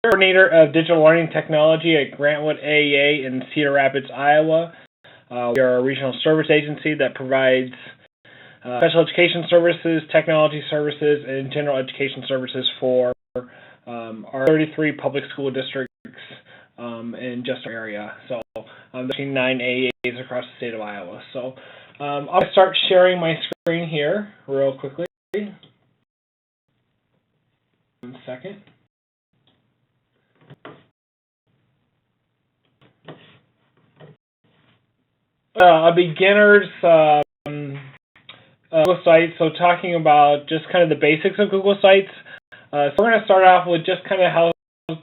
coordinator of digital learning technology at Grantwood AEA in Cedar Rapids, Iowa. We are a regional service agency that provides special education services, technology services, and general education services for our 33 public school districts in just our area. So there's 9 AEAs across the state of Iowa. So I'll start sharing my screen here real quickly. 1 second. A beginner's Google site, so talking about just kind of the basics of Google Sites. So we're going to start off with just kind of how to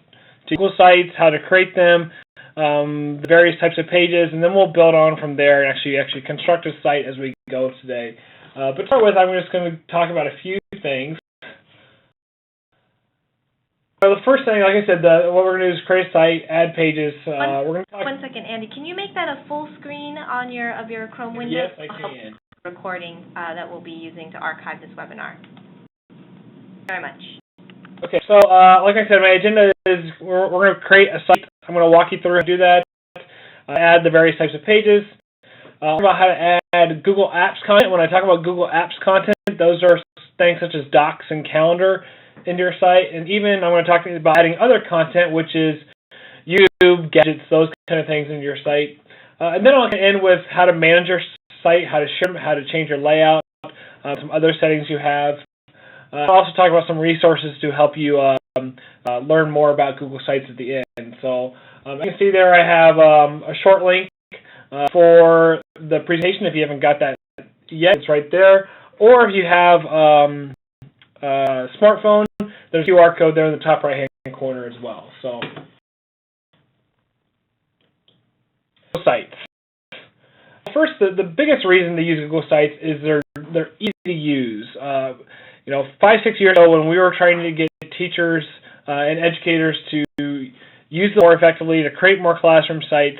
Google Sites, how to create them, the various types of pages, and then we'll build on from there and actually construct a site as we go today. But to start with, I'm just going to talk about a few things. So the first thing, like I said, what we're going to do is create a site, add pages. We're going to talk. 1 second, Andy. Can you make that a full screen on your Chrome window? Yes, I can. Recording that we'll be using to archive this webinar. Very much. Okay, so like I said, my agenda is we're going to create a site. I'm going to walk you through how to do that. Add the various types of pages. About how to add Google Apps content. When I talk about Google Apps content, those are things such as Docs and Calendar into your site, and even I'm going to talk about adding other content, which is YouTube, gadgets, those kind of things into your site. And then I'll end with how to manage your site, how to share them, how to change your layout, some other settings you have. I'll also talk about some resources to help you learn more about Google Sites at the end. So you can see there I have a short link for the presentation. If you haven't got that yet, it's right there. Or if you have a smartphone, there's a QR code there in the top right-hand corner as well. So, sites. First, the biggest reason to use Google Sites is they're easy to use. 5-6 years ago, when we were trying to get teachers and educators to use them more effectively, to create more classroom sites,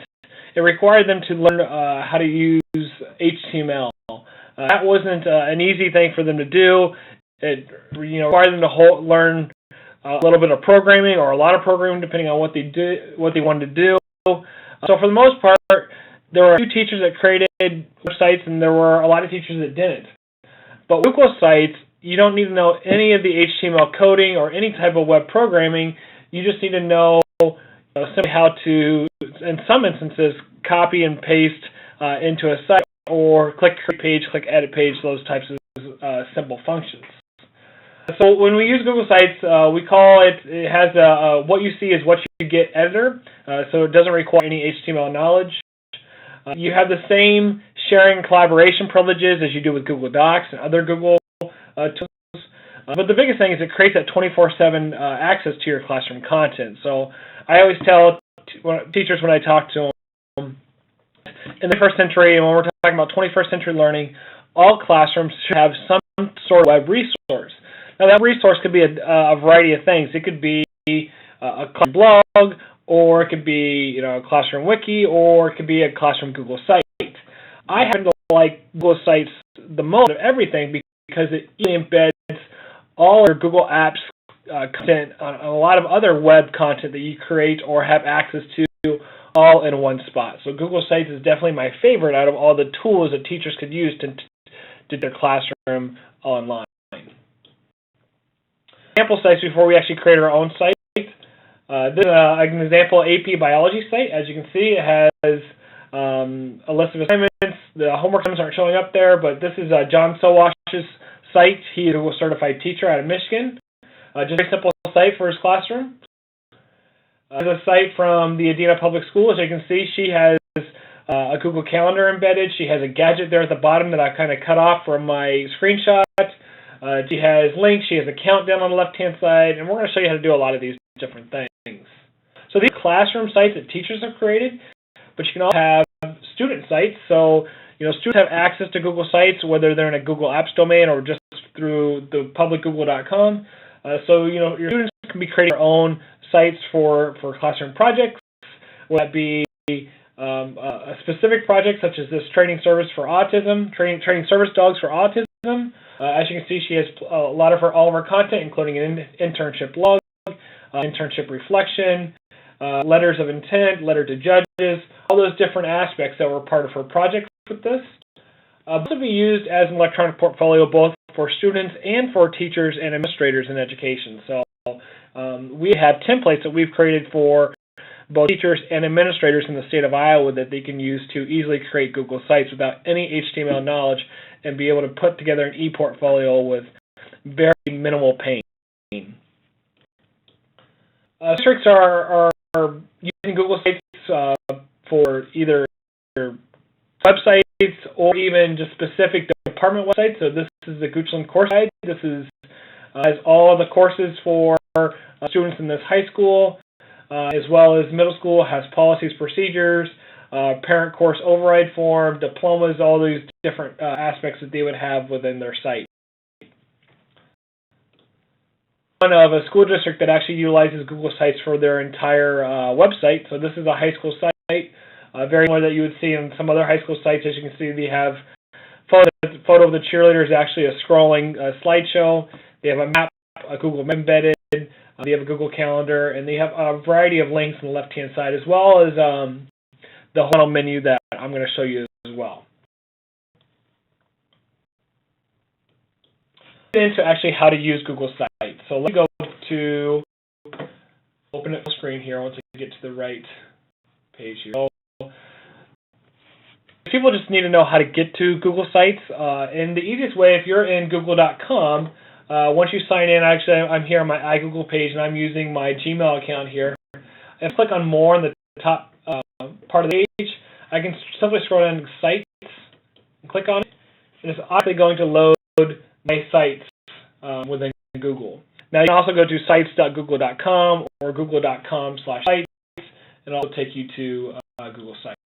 it required them to learn how to use HTML. That wasn't an easy thing for them to do. It required them to learn a little bit of programming or a lot of programming, depending on what they wanted to do. So for the most part, there were a few teachers that created websites, and there were a lot of teachers that didn't. But with Google Sites, you don't need to know any of the HTML coding or any type of web programming. You just need to know simply how to, in some instances, copy and paste into a site, or click create page, click edit page, those types of simple functions. So when we use Google Sites, we call it has a what you see is what you get editor, so it doesn't require any HTML knowledge. You have the same sharing and collaboration privileges as you do with Google Docs and other Google tools. But the biggest thing is it creates that 24/7 access to your classroom content. So I always tell teachers when I talk to them, in the 21st century, and when we're talking about 21st century learning, all classrooms should have some sort of web resource. Now that resource could be a variety of things. It could be a blog, or it could be a classroom wiki, or it could be a classroom Google site. I happen to like Google Sites the most of everything because it embeds all your Google Apps content on a lot of other web content that you create or have access to all in one spot. So Google Sites is definitely my favorite out of all the tools that teachers could use to do their classroom online. Example sites before we actually create our own site. This is an example AP biology site. As you can see, it has a list of assignments. The homework assignments aren't showing up there, but this is John Sowash's site. He is a certified teacher out of Michigan. Just a very simple site for his classroom. There's a site from the Adena Public School. As you can see, she has a Google Calendar embedded. She has a gadget there at the bottom that I kind of cut off from my screenshot. She has links. She has a countdown on the left-hand side, and we're going to show you how to do a lot of these different things. So these are classroom sites that teachers have created, but you can also have student sites. So students have access to Google Sites, whether they're in a Google Apps domain or just through the public google.com. So your students can be creating their own sites for classroom projects, whether that be a specific project such as this training service for autism, training service dogs for autism. As you can see, she has all of her content, including an internship blog. internship reflection, letters of intent, letter to judges, all those different aspects that were part of her project with this. This will be used as an electronic portfolio both for students and for teachers and administrators in education. So we have templates that we've created for both teachers and administrators in the state of Iowa that they can use to easily create Google Sites without any HTML knowledge and be able to put together an e-portfolio with very minimal pain. Districts are using Google Sites for either websites or even just specific department websites. So this is the Goochland course guide. This is has all the courses for students in this high school, as well as middle school, has policies, procedures, parent course override form, diplomas, all these different aspects that they would have within their site. One of a school district that actually utilizes Google Sites for their entire website. So this is a high school site, very similar that you would see in some other high school sites. As you can see, they have photo of the cheerleaders, actually a scrolling slideshow. They have a map, a Google Map embedded. They have a Google Calendar, and they have a variety of links on the left-hand side, as well as the horizontal menu that I'm going to show you as well. Into actually how to use Google Sites. So let me go to open up the screen here once I get to the right page here. So people just need to know how to get to Google Sites, and the easiest way, if you're in google.com, once you sign in, actually I'm here on my iGoogle page and I'm using my Gmail account here, and click on more in the top part of the page. I can simply scroll down to Sites and click on it, and it's actually going to load my sites within Google. Now you can also go to sites.google.com or google.com/sites, and it'll take you to Google Sites.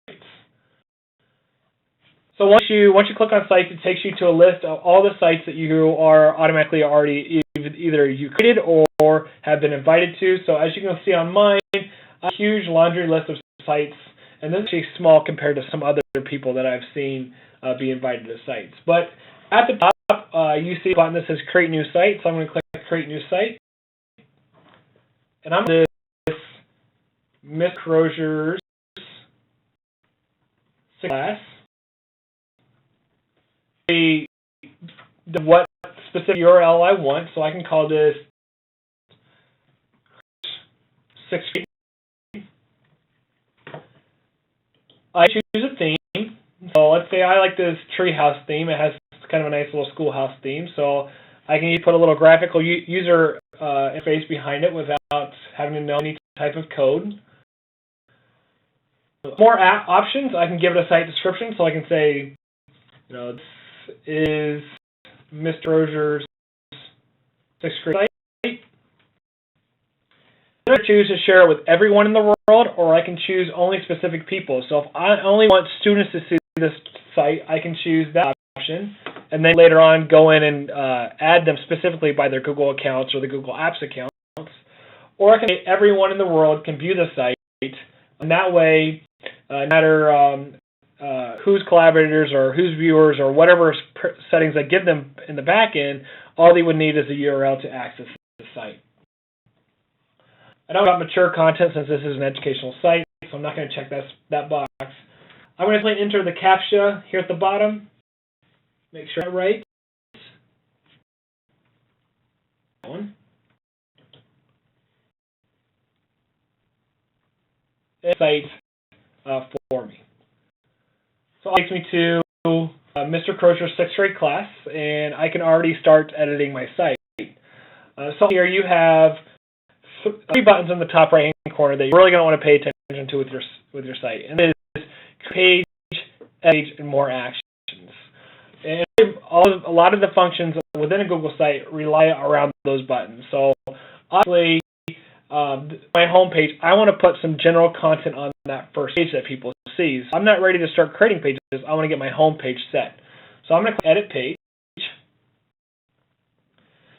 So once you click on Sites, it takes you to a list of all the sites that you are automatically already either you created or have been invited to. So as you can see on mine, a huge laundry list of sites, and this is actually small compared to some other people that I've seen be invited to sites. But at the top, you see a button that says Create New Site. So I'm going to click Create New Site, and I'm going to this Miss Crozier's class. What specific URL I want, so I can call this 6 feet. I choose a theme. So let's say I like this treehouse theme. It has kind of a nice little schoolhouse theme. So I can put a little graphical user interface behind it without having to know any type of code. More options, I can give it a site description. So I can say, you know, this is Mr. Crozier's 6th grade site. I choose to share it with everyone in the world, or I can choose only specific people. So if I only want students to see this site, I can choose that option, and then later on go in and add them specifically by their Google accounts or the Google Apps accounts. Or I can say everyone in the world can view the site, and that way, no matter whose collaborators or whose viewers or whatever settings I give them in the back end, all they would need is a URL to access the site. I don't have mature content since this is an educational site, so I'm not going to check that box. I'm going to enter the CAPTCHA here at the bottom. Make sure I'm right. Site for me. So it takes me to Mr. Crozier's 6th grade class, and I can already start editing my site. So here you have 3 buttons in the top right-hand corner that you're really going to want to pay attention to with your site, and it is Page, Edit, and More Actions. And a lot of the functions within a Google site rely around those buttons. So obviously, my home page, I want to put some general content on that first page that people see. So I'm not ready to start creating pages. I want to get my home page set. So I'm going to click Edit Page.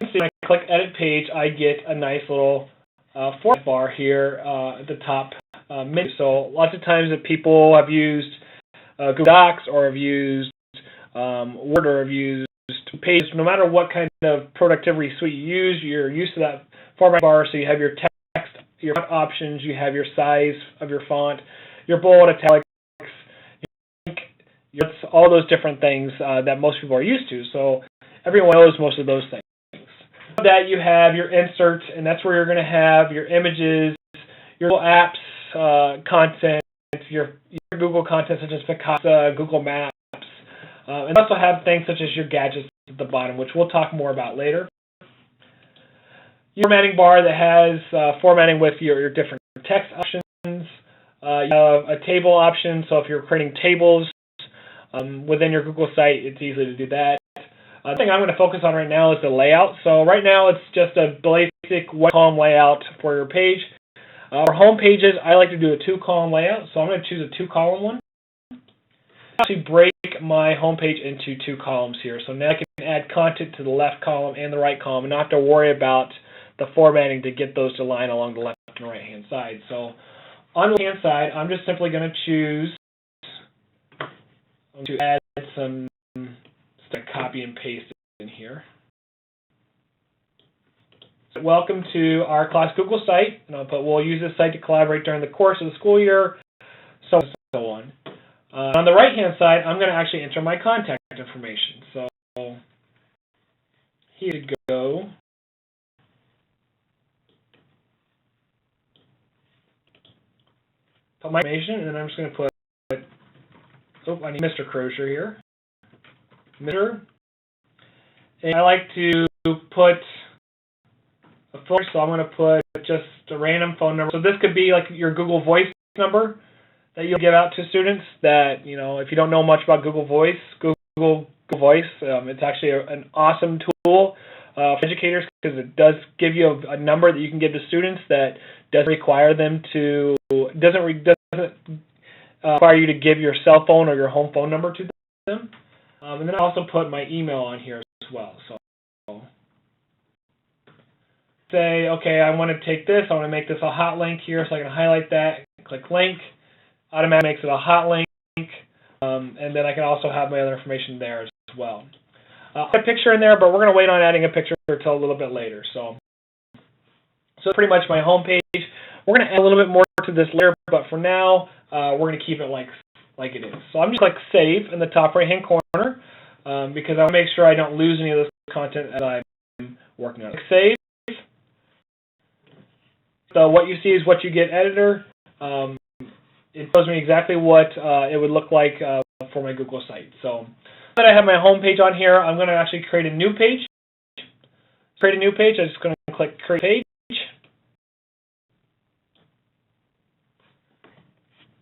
When I click Edit Page, I get a nice little format bar here at the top menu. So lots of times that people have used Google Docs or have used Word or have used Pages, no matter what kind of productivity suite you use, you're used to that format bar, so you have your text your font options, you have your size of your font, your bold, italics, all those different things that most people are used to. So everyone knows most of those things. After that, you have your inserts, and that's where you're going to have your images, your Google Apps content, your Google content such as Picasa, Google Maps, and also have things such as your gadgets at the bottom, which we'll talk more about later. Your formatting bar that has formatting with your different text options. You have a table option, so if you're creating tables within your Google site, it's easy to do that. The thing I'm going to focus on right now is the layout. So right now it's just a basic one-column layout for your page. For home pages, I like to do a two-column layout, so I'm going to choose a two-column one. I actually break my home page into two columns here, so now I can add content to the left column and the right column and not have to worry about the formatting to get those to line along the left and right hand side. So on the left hand side, I'm just simply going to choose to add some copy and paste in here. So welcome to our class Google site, and I'll put we'll use this site to collaborate during the course of the school year, so on and so on. On the right hand side, I'm going to actually enter my contact information. So here we go. Put my information, and then I'm just going to put, oh, I need Mr. Crozier here. Mr. And I like to put a phone, so I'm going to put just a random phone number. So this could be like your Google Voice number that you'll give out to students that, you know, if you don't know much about Google Voice, Google Voice, it's actually an awesome tool for educators because it does give you a number that you can give to students that doesn't require them to, doesn't require you to give your cell phone or your home phone number to them. And then I also put my email on here as well. So say, okay, I want to take this, I want to make this a hot link here, so I can highlight that, click link, automatically makes it a hot link, and then I can also have my other information there as well. I have a picture in there, but we're going to wait on adding a picture until a little bit later. So pretty much my home page. We're going to add a little bit more to this later, but for now, we're going to keep it like it is. So I'm just going to click Save in the top right-hand corner because I want to make sure I don't lose any of this content as I'm working on it. Click Save. So what you see is what you get, editor. It shows me exactly what it would look like for my Google site. So now that I have my home page on here, I'm going to actually create a new page. Create a new page. I'm just going to click Create Page.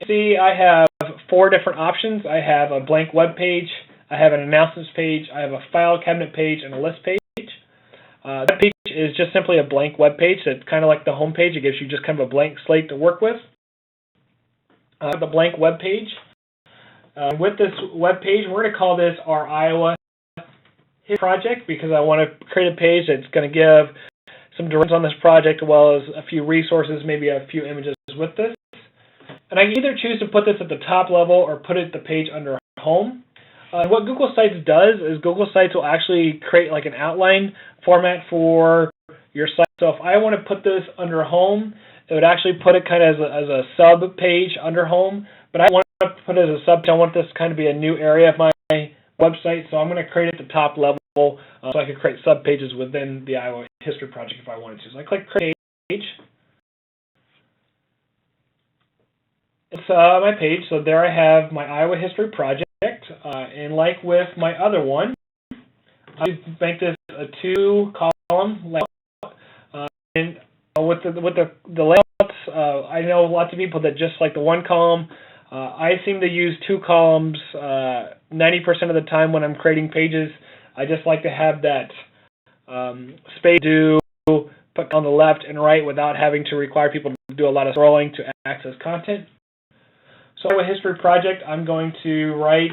See, I have 4 different options. I have a blank web page, I have an announcements page, I have a file cabinet page, and a list page. That page is just simply a blank web page. It's kind of like the home page. It gives you just kind of a blank slate to work with. The blank web page. With this web page, we're going to call this our Iowa History Project because I want to create a page that's going to give some directions on this project as well as a few resources, maybe a few images with this. And I can either choose to put this at the top level or put it at the page under home. What Google Sites does is Google Sites will actually create like an outline format for your site. So if I want to put this under home, it would actually put it kind of as a sub page under home. But I want to put it as a sub. I want this kind of be a new area of my website. So I'm going to create it at the top level so I can create sub pages within the Iowa History Project if I wanted to. So I click Create Page. It's my page, so there I have my Iowa History Project, and like with my other one, I make this a 2-column layout, and with the layouts, I know lots of people that just like the 1 column. I seem to use 2 columns 90% of the time when I'm creating pages. I just like to have that space to put on the left and right without having to require people to do a lot of scrolling to access content. So with History Project, I'm going to write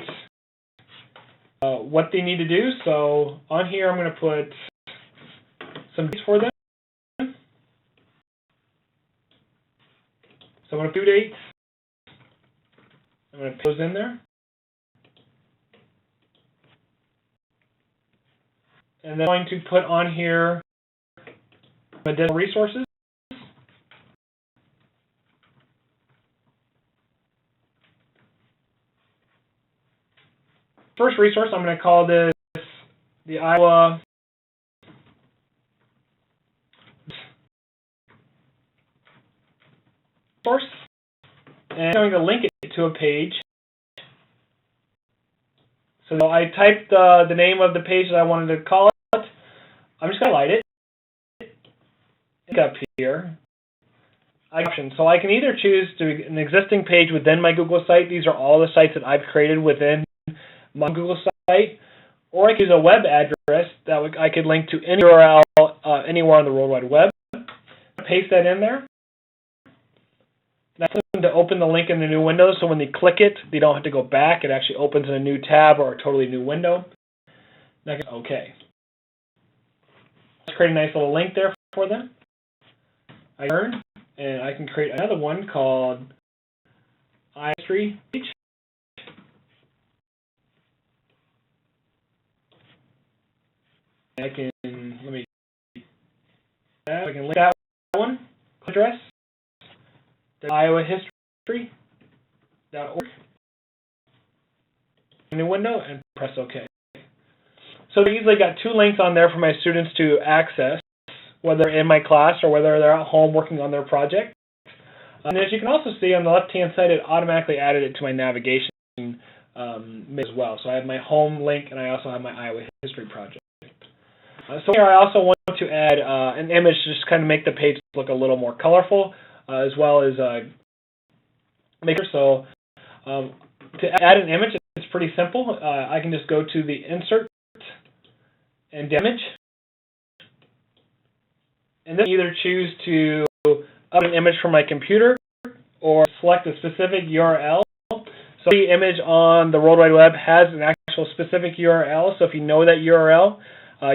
what they need to do. So on here, I'm going to put some dates for them. So I'm going to do dates. I'm going to put those in there. And then I'm going to put on here additional resources. first resource, I'm going to call this the Iowa source, and I'm going to link it to a page. So I typed the name of the page that I wanted to call it. I'm just going to highlight it. Up here, so I can either choose to an existing page within my Google site. These are all the sites that I've created within my Google site, or I could use a web address that I could link to any URL anywhere on the World Wide Web. Paste that in there. That's to open the link in the new window, so when they click it, they don't have to go back. It actually opens in a new tab or a totally new window. Okay. Let's create a nice little link there for them. I turn, and I can create another one called history page. I can link that one, address, iowahistory.org, new window, and press OK. So I easily got 2 links on there for my students to access, whether in my class or whether they're at home working on their project. And as you can also see on the left-hand side, it automatically added it to my navigation as well. So I have my home link, and I also have my Iowa History project. So here I also want to add an image to just kind of make the page look a little more colorful, as well as make it so. To add an image, it's pretty simple. I can just go to the Insert and Image. And then either choose to upload an image from my computer or select a specific URL. So the image on the World Wide Web has an actual specific URL. So if you know that URL,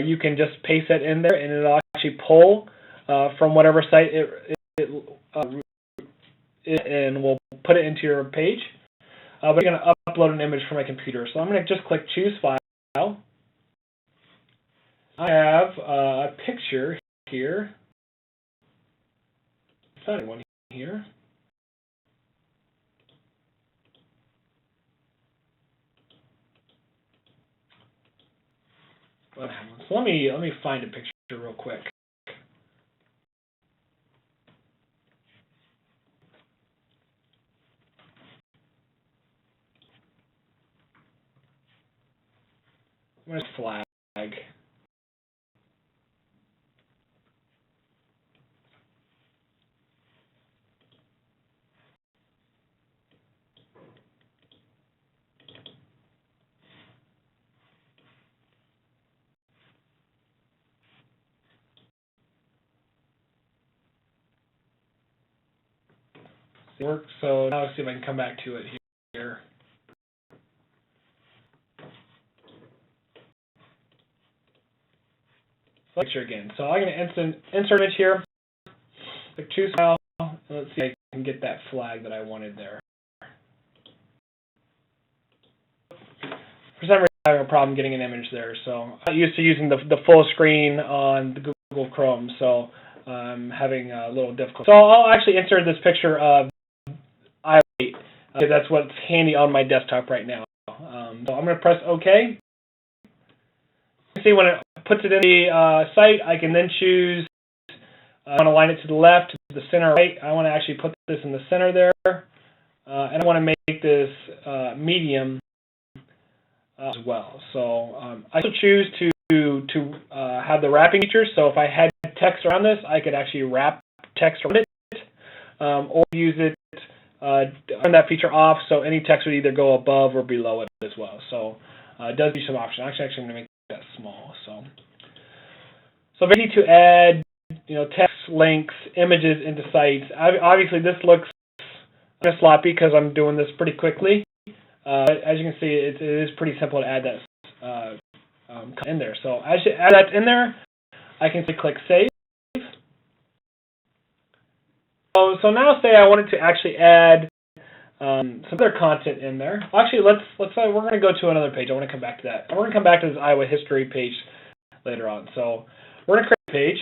you can just paste that in there, and it'll actually pull from whatever site and we'll put it into your page. But I'm going to upload an image from my computer. So I'm going to just click Choose File. I have a picture here. Found one here. So let me find a picture real quick. I'm going to flag. Work. So now let's see if I can come back to it here. Picture again. So I'm going to insert image here. Click Choose File. And let's see if I can get that flag that I wanted there. For some reason, I'm having a problem getting an image there. So I'm not used to using the full screen on the Google Chrome. So I'm having a little difficulty. So I'll actually insert this picture of Iowa, because that's what's handy on my desktop right now. So I'm going to press OK. You can see when it puts it in the site, I can then choose, I want to line it to the left, to the center, right. I want to actually put this in the center there. And I want to make this medium as well. So I also choose to have the wrapping feature. So if I had text around this, I could actually wrap text around it, or use it, turn that feature off, so any text would either go above or below it as well. So it does give you some options. Actually, I'm going to make that small. So very easy to add, text, links, images into sites. Obviously, this looks kind of sloppy because I'm doing this pretty quickly. As you can see, it is pretty simple to add that in there. So as you add that in there, I can click Save. So now say I wanted to actually add some other content in there. Actually, let's say we're going to go to another page. I want to come back to that. We're going to come back to this Iowa history page later on. So we're going to create a page.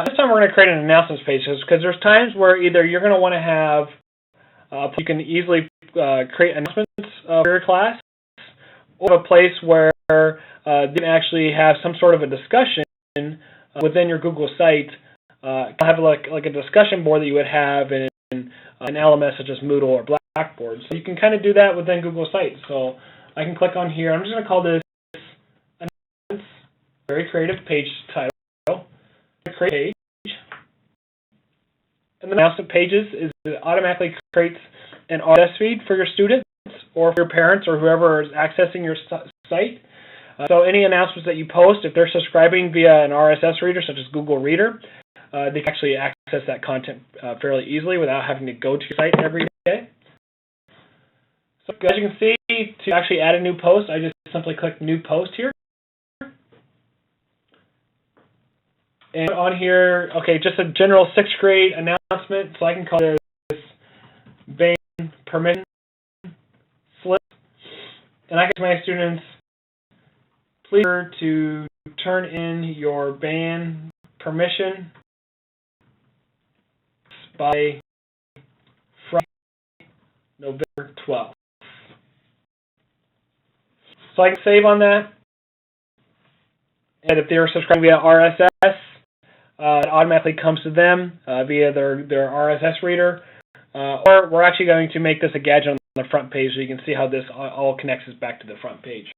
This time we're going to create an announcements page, because there's times where either you're going to want to have, you can easily create announcements for your class, or a place where you can actually have some sort of a discussion within your Google site. Have like a discussion board that you would have in an LMS such as Moodle or Blackboard. So you can kind of do that within Google Sites. So I can click on here. I'm just going to call this announcements, very creative page title, create page. And the announcement pages is it automatically creates an RSS feed for your students or for your parents or whoever is accessing your site. So any announcements that you post, if they're subscribing via an RSS reader such as Google Reader, they can actually access that content fairly easily without having to go to your site every day. So as you can see, to actually add a new post, I just simply click New Post here. And on here, okay, just a general 6th grade announcement, so I can call this ban permission slip. And I can tell my students, please to turn in your ban permission by Friday, November 12th. So I can save on that. And if they're subscribing via RSS, it automatically comes to them via their RSS reader. Or we're actually going to make this a gadget on the front page so you can see how this all connects us back to the front page.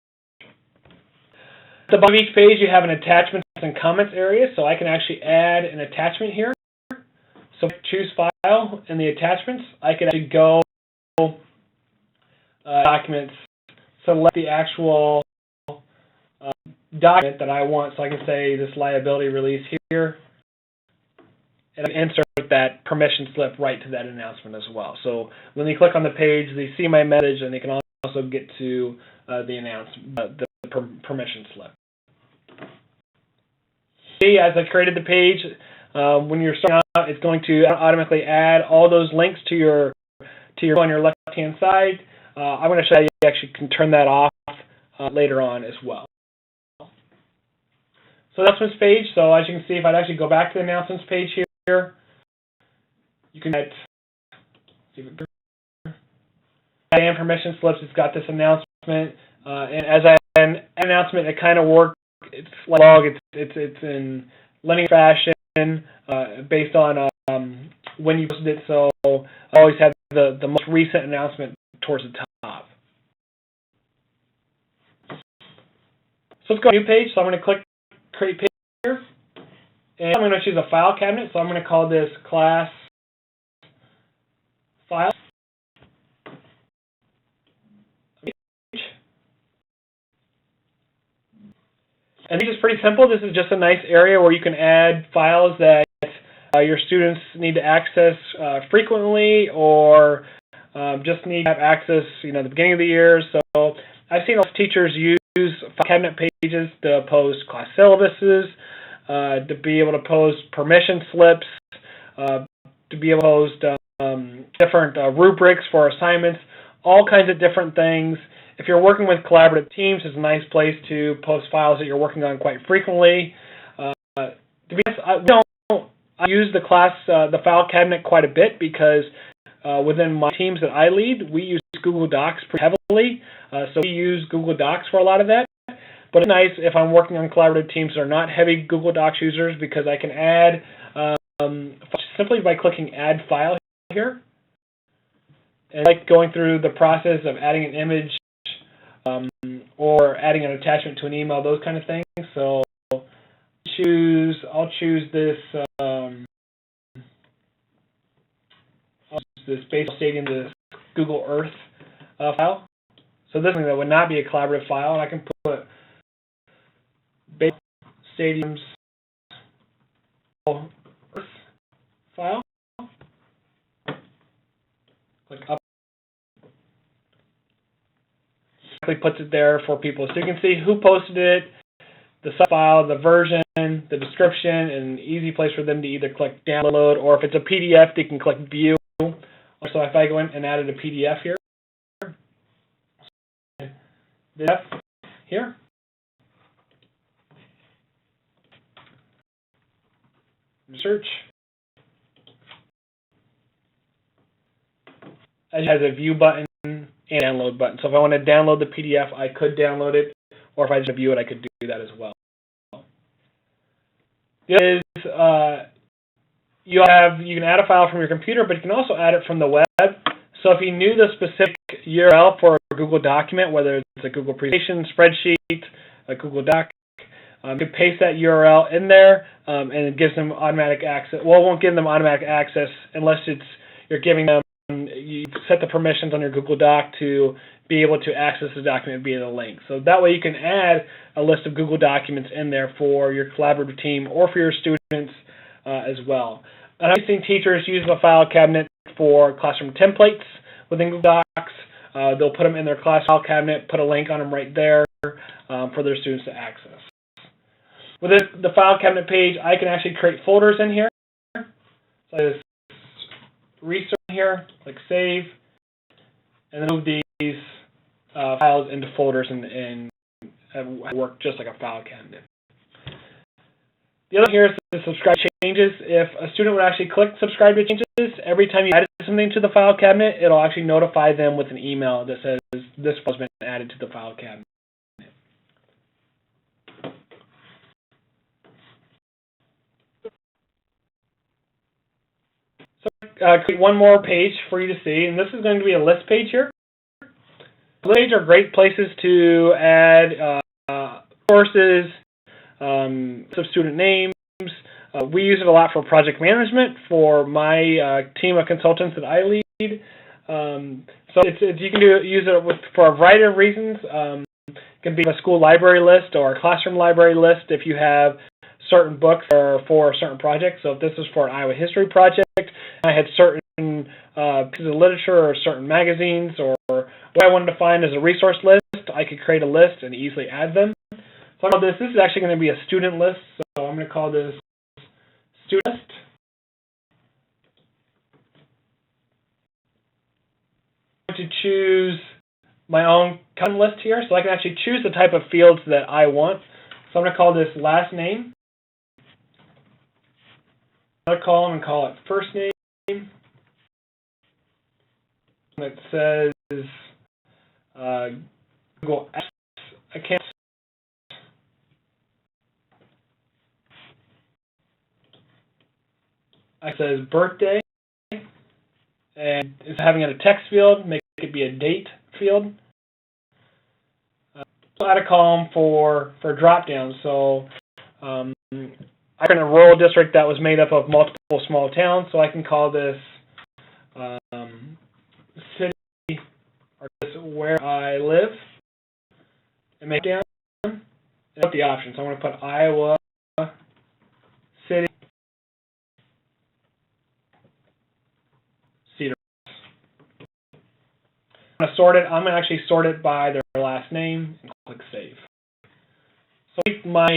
At the bottom of each page, you have an attachments and comments area, so I can actually add an attachment here. So choose file in the attachments. I can actually go documents, select the actual document that I want. So I can say this liability release here, and insert that permission slip right to that announcement as well. So when they click on the page, they see my message, and they can also get to the announcement, the permission slip. See, as I created the page, when you're starting out, it's going to automatically add all those links to your on your left-hand side. I'm going to show you actually can turn that off later on as well. So announcements page. So as you can see, if I'd actually go back to the announcements page here, you can add permission slips. It's got this announcement, and as an announcement, it kind of works. It's like a log. It's in linear fashion based on when you posted it. So I always have the most recent announcement towards the top. So let's go to a new page. So I'm going to click Create Page here, and I'm going to choose a file cabinet. So I'm going to call this Class File. And this is pretty simple. This is just a nice area where you can add files that your students need to access frequently, or just need to have access, at the beginning of the year. So I've seen a lot of teachers use file cabinet pages to post class syllabuses, to be able to post permission slips, to be able to post different rubrics for assignments, all kinds of different things. If you're working with collaborative teams, it's a nice place to post files that you're working on quite frequently. To be honest, I use the file cabinet quite a bit because within my teams that I lead, we use Google Docs pretty heavily. So we use Google Docs for a lot of that. But it's nice if I'm working on collaborative teams that are not heavy Google Docs users, because I can add simply by clicking Add File here. And I like going through the process of adding an image, or adding an attachment to an email, those kind of things. So I'll choose this Baseball Stadium, this Google Earth file. So this is something that would not be a collaborative file, and I can put Baseball Stadium's Earth file. Click up. Puts it there for people, so you can see who posted it, the file, the version, the description, and an easy place for them to either click download, or if it's a PDF, they can click view. So if I go in and added a PDF here, search, it has a view button. and download button. So if I want to download the PDF, I could download it, or if I just view it, I could do that as well. The other is you can add a file from your computer, but you can also add it from the web. So if you knew the specific URL for a Google document, whether it's a Google presentation, spreadsheet, a Google Doc, you can paste that URL in there, and it gives them automatic access. Well, it won't give them automatic access unless you're giving them, you set the permissions on your Google Doc to be able to access the document via the link. So that way you can add a list of Google documents in there for your collaborative team or for your students as well. And I've seen teachers use the file cabinet for classroom templates within Google Docs. They'll put them in their class file cabinet, put a link on them right there for their students to access. With the file cabinet page, I can actually create folders in here. So I just research here, click save, and then move these files into folders and work just like a file cabinet. The other here is the subscribe changes. If a student would actually click subscribe to changes, every time you add something to the file cabinet, it'll actually notify them with an email that says this file has been added to the file cabinet. So create one more page for you to see, and this is going to be a list page here. List pages are great places to add courses, some student names. We use it a lot for project management for my team of consultants that I lead. So you can use it for a variety of reasons. It can be a school library list or a classroom library list if you have certain books or for a certain project. So if this is for an Iowa history project, I had certain pieces of literature or certain magazines or what I wanted to find as a resource list, I could create a list and easily add them. So this is actually going to be a student list, so I'm going to call this student list. I'm going to choose my own custom list here, so I can actually choose the type of fields that I want. So I'm going to call this last name. Another column and call it first name. It says Google account. It says birthday, and it's having it a text field, make it be a date field. Add a column for drop down. So I'm in a rural district that was made up of multiple small towns, so I can call this city, or this where I live, and make it down. And put the options. So I'm going to put Iowa City. I'm going to sort it. I'm going to actually sort it by their last name and click save. So my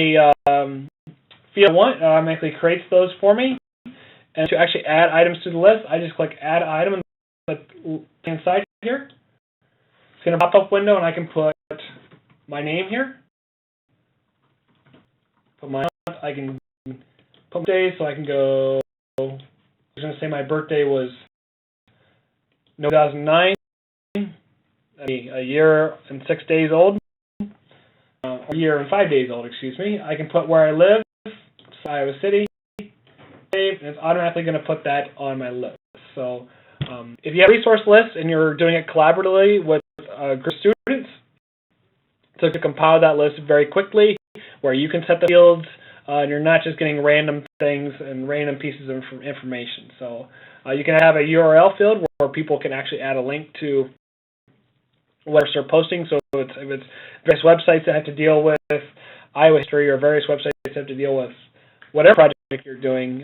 field I want automatically creates those for me. And to actually add items to the list, I just click add item on the left-hand side here. It's going to pop up window, and I can put my name here. Put my I can put days, so I can go. I was going to say my birthday was 2009. A year and 6 days old, a year and 5 days old, excuse me. I can put where I live, Iowa City, and it's automatically going to put that on my list. So if you have a resource list and you're doing it collaboratively with a group of students, so to compile that list very quickly, where you can set the fields, and you're not just getting random things and random pieces of information. So you can have a URL field where people can actually add a link to what they're posting. So if it's various websites that have to deal with Iowa history or various websites that have to deal with whatever project you're doing,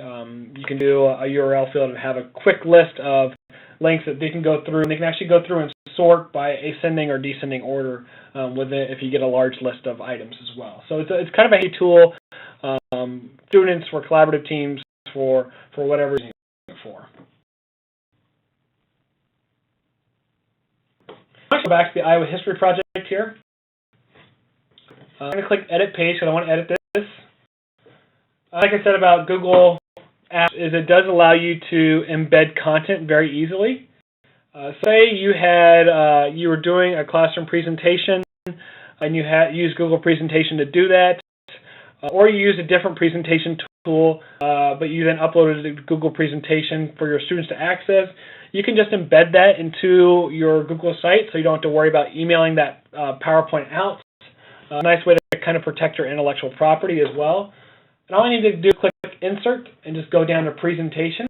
you can do a URL field and have a quick list of links that they can go through, and they can actually go through and sort by ascending or descending order with it if you get a large list of items as well. So it's kind of a handy tool, students for collaborative teams for whatever you're using it for. I'm going to go back to the Iowa History Project here. I'm going to click Edit Page because I want to edit this. Like I said about Google Apps, is it does allow you to embed content very easily. Say you had you were doing a classroom presentation and you had used Google Presentation to do that, or you used a different presentation tool, but you then uploaded it to Google Presentation for your students to access. You can just embed that into your Google site, so you don't have to worry about emailing that PowerPoint out. A nice way to kind of protect your intellectual property as well. And all I need to do is click Insert and just go down to Presentation.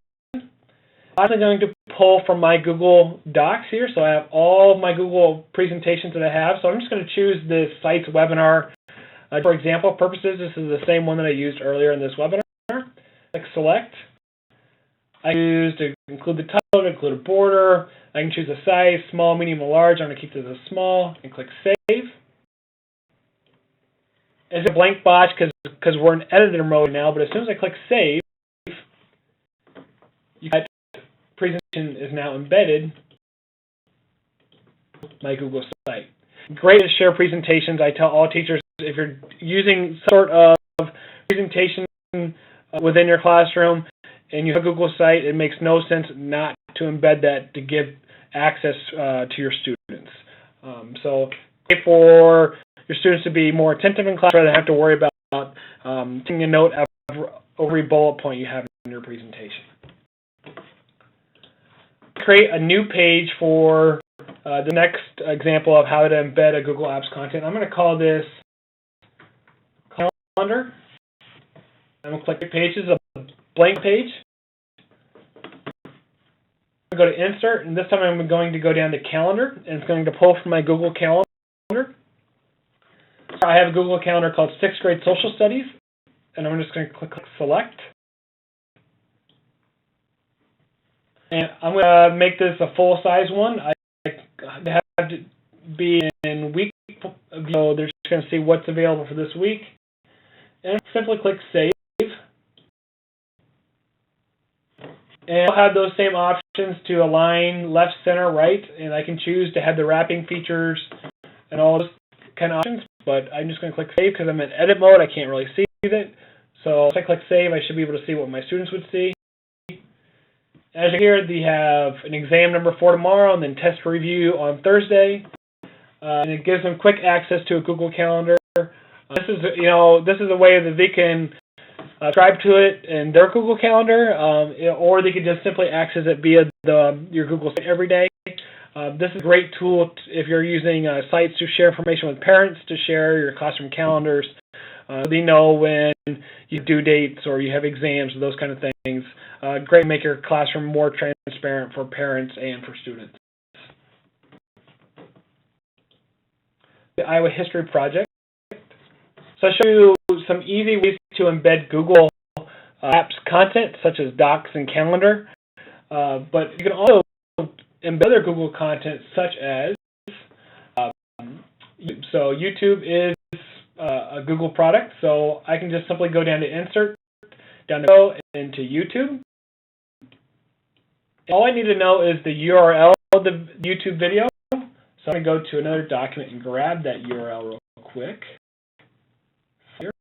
I'm going to pull from my Google Docs here, so I have all of my Google presentations that I have. So I'm just going to choose this site's webinar. For example purposes, this is the same one that I used earlier in this webinar. Click Select. I choose to include the title, to include a border. I can choose a size, small, medium, or large. I'm going to keep this as small and click Save. It's a blank box because we're in editor mode now, but as soon as I click Save, that presentation is now embedded in my Google site. Great to share presentations. I tell all teachers, if you're using some sort of presentation within your classroom and you have a Google site, it makes no sense not to embed that to give access to your students. So for your students to be more attentive in class rather than have to worry about taking a note of every bullet point you have in your presentation. Create a new page for the next example of how to embed a Google Apps content. I'm going to call this Calendar. I'm going to click the page. This is a blank page. I'm going to go to Insert, and this time I'm going to go down to Calendar, and it's going to pull from my Google Calendar. I have a Google Calendar called 6th Grade Social Studies, and I'm just going to click Select. And I'm going to make this a full-size one. I have to be in week, so they're just going to see what's available for this week. And simply click Save. And I'll have those same options to align left, center, right, and I can choose to have the wrapping features and all those kind of options, but I'm just going to click Save because I'm in edit mode. I can't really see it. So if I click Save, I should be able to see what my students would see. As you hear, they have an exam number for tomorrow and then test review on Thursday. And it gives them quick access to a Google Calendar. This is a way that they can subscribe to it in their Google Calendar, or they could just simply access it via your Google site every day. This is a great tool if you're using sites to share information with parents, to share your classroom calendars. They know when you have due dates or you have exams or those kind of things. Great to make your classroom more transparent for parents and for students. The Iowa History Project. So I'll show you some easy ways to embed Google Apps content, such as Docs and Calendar. But you can also embed other Google content, such as so YouTube is a Google product, so I can just simply go down to Insert, down to Go, into YouTube. All I need to know is the URL of the YouTube video. So I'm going to go to another document and grab that URL real quick. Here.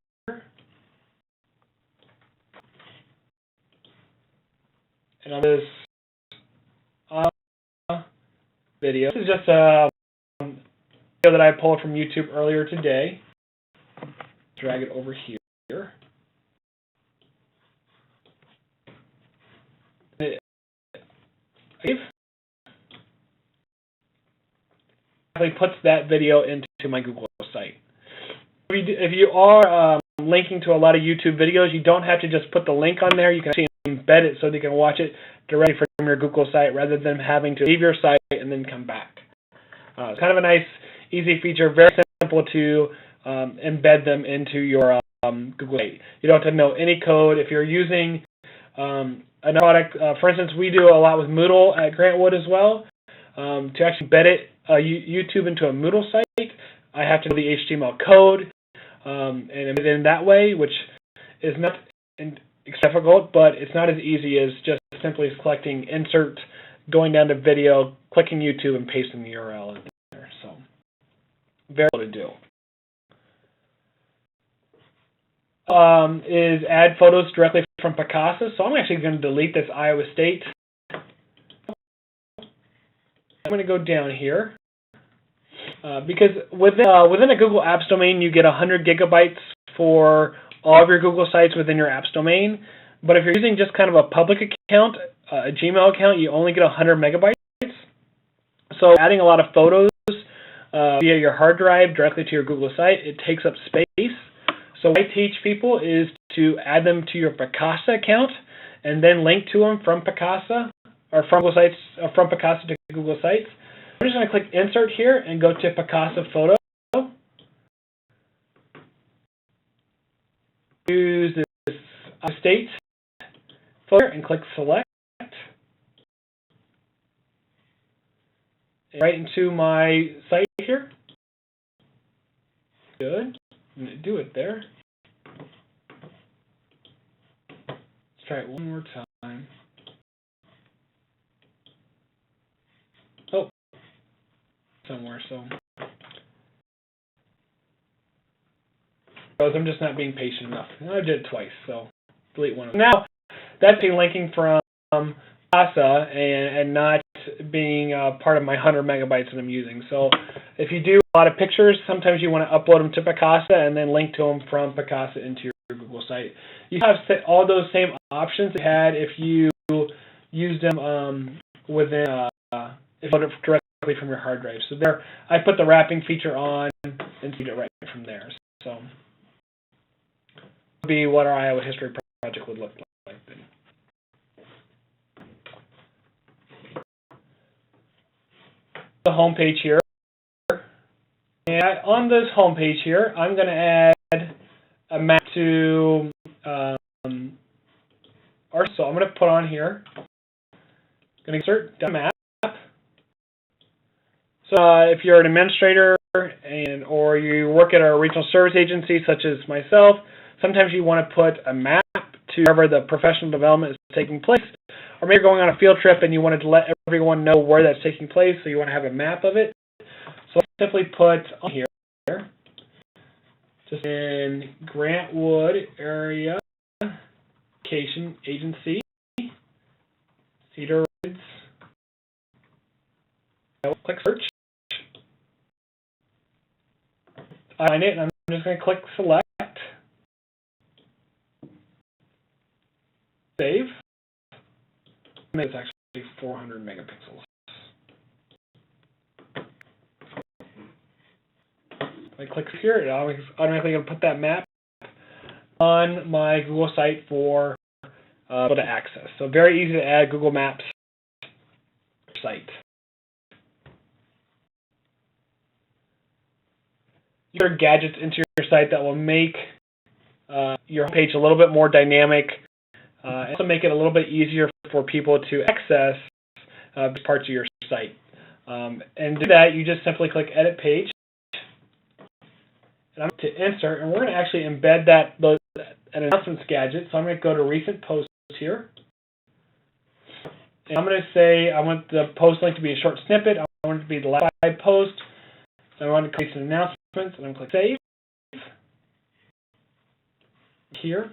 And on this video, this is just a video that I pulled from YouTube earlier today. Drag it over here. It puts that video into my Google site. If you are linking to a lot of YouTube videos, you don't have to just put the link on there. You can actually embed it so they can watch it directly from your Google site rather than having to leave your site and then come back. It's kind of a nice, easy feature, very simple to embed them into your Google site. You don't have to know any code. If you're using a product, for instance, we do a lot with Moodle at Grantwood as well. To actually embed it, YouTube into a Moodle site, I have to know the HTML code and embed it in that way, which is not difficult, but it's not as easy as just simply selecting Insert, going down to Video, clicking YouTube, and pasting the URL in there. So, very simple to do. Is add photos directly from Picasa. So I'm actually going to delete this Iowa State. I'm going to go down here because within a Google Apps domain, you get 100 gigabytes for all of your Google sites within your apps domain. But if you're using just kind of a public account, a Gmail account, you only get 100 megabytes. So adding a lot of photos via your hard drive directly to your Google site, it takes up space. So what I teach people is to add them to your Picasa account and then link to them from Picasa or from Google Sites, from Picasa to Google Sites. I'm just going to click Insert here and go to Picasa Photo. Use this state filter and click Select. Right into my site here. Good. I'm going to do it there. Let's try it one more time. Oh, somewhere, so. I'm just not being patient enough. I did it twice, so delete one of them. Now, that's linking from Picasa and not being part of my 100 megabytes that I'm using. So if you do a lot of pictures, sometimes you want to upload them to Picasa and then link to them from Picasa into your Google site. You have all those same options you had if you used them within, if you load it directly from your hard drive. So there, I put the wrapping feature on and see it right from there. So that would be what our Iowa History project would look like then. The home page here, and on this home page here, I'm going to add a map to so I'm going to put on here. I'm going to insert the map. So if you're an administrator or you work at a regional service agency such as myself, sometimes you want to put a map to wherever the professional development is taking place. Or maybe you're going on a field trip and you wanted to let everyone know where that's taking place, so you want to have a map of it. So let's simply put on here, just in Grant Wood area, education agency, Cedar Woods. I will click search. I find it, and I'm just going to click select. Save. It's actually 400 megapixels. If I click here, it automatically going to put that map on my Google site for people to access. So very easy to add Google Maps site. Your gadgets into your site that will make your homepage a little bit more dynamic. And also make it a little bit easier for people to access parts of your site. And to do that, you just simply click Edit Page. And I'm going to insert, and we're going to actually embed an announcements gadget. So I'm going to go to Recent Posts here. And I'm going to say I want the post link to be a short snippet. I want it to be the last 5 posts. I want to create some announcements, and I'm going to click Save. Here.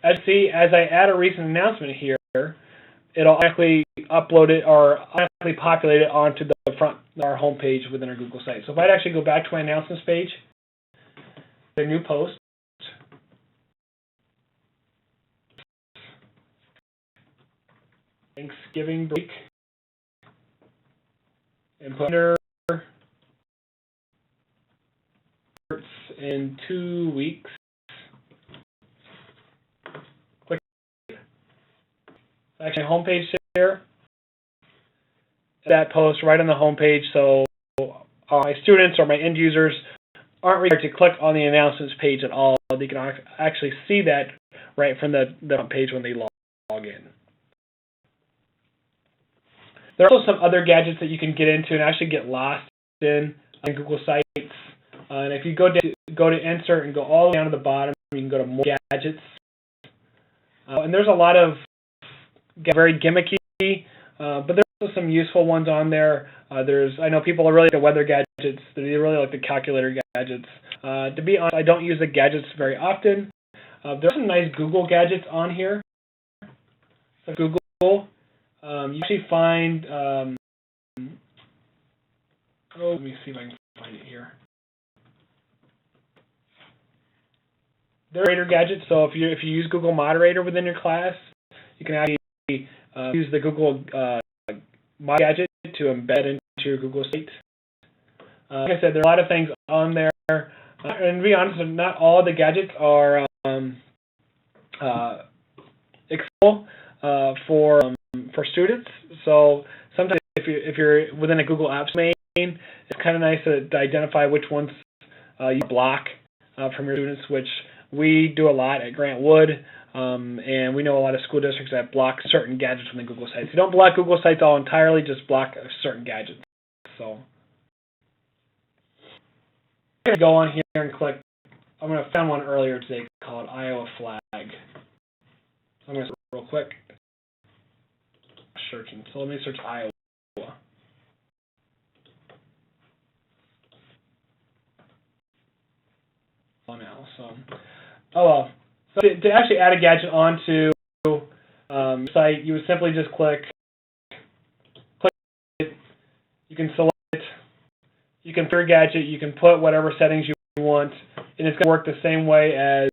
As you see, as I add a recent announcement here, it'll automatically upload it or automatically populate it onto the front of our home page within our Google site. So if I'd actually go back to my announcements page, the new post, Thanksgiving break, and put under in 2 weeks. Actually, homepage here. That post right on the homepage, so my students or my end users aren't required to click on the announcements page at all. They can actually see that right from the page when they log in. There are also some other gadgets that you can get into and actually get lost in on Google Sites. And if you go to Insert and go all the way down to the bottom, you can go to More Gadgets. And there's a lot of very gimmicky, but there's also some useful ones on there. I know people are really the weather gadgets. They really like the calculator gadgets. To be honest, I don't use the gadgets very often. There's some nice Google gadgets on here. So Google you actually find, let me see if I can find it here. There are moderator gadgets, so if you use Google Moderator within your class, you can actually use the Google Mod gadget to embed into your Google site. Like I said, there are a lot of things on there, and to be honest, not all the gadgets are accessible for students. So sometimes if you're within a Google Apps domain, it's kind of nice to identify which ones you block from your students, which we do a lot at Grant Wood, and we know a lot of school districts that block certain gadgets from the Google sites. You don't block Google sites all entirely, just block certain gadgets. So I'm going to go on here and click. I'm going to find one earlier today called Iowa Flag. I'm going to search real quick. Searching. So let me search Iowa. Now, so so to actually add a gadget onto your site, you would simply just click it. You can select it. You can put a gadget. You can put whatever settings you want, and it's going to work the same way as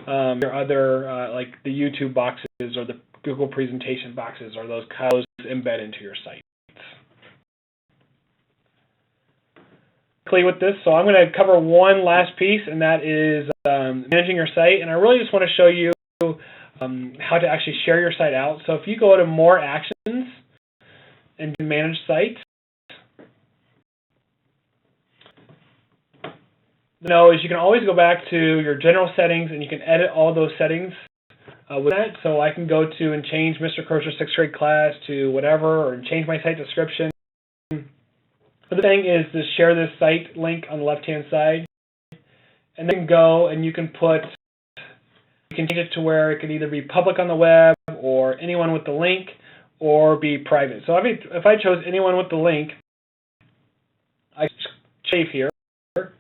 your other, like the YouTube boxes or the Google presentation boxes, or those embed into your site. With this, so I'm going to cover one last piece, and that is managing your site. And I really just want to show you how to actually share your site out. So if you go to More Actions and Manage Site, is you can always go back to your general settings, and you can edit all those settings with that. So I can go to and change Mr. Crozier's 6th grade class to whatever, or change my site description. The thing is to share this site link on the left-hand side, and then go and you can change it to where it can either be public on the web, or anyone with the link, or be private. So if I chose anyone with the link, I save here. It's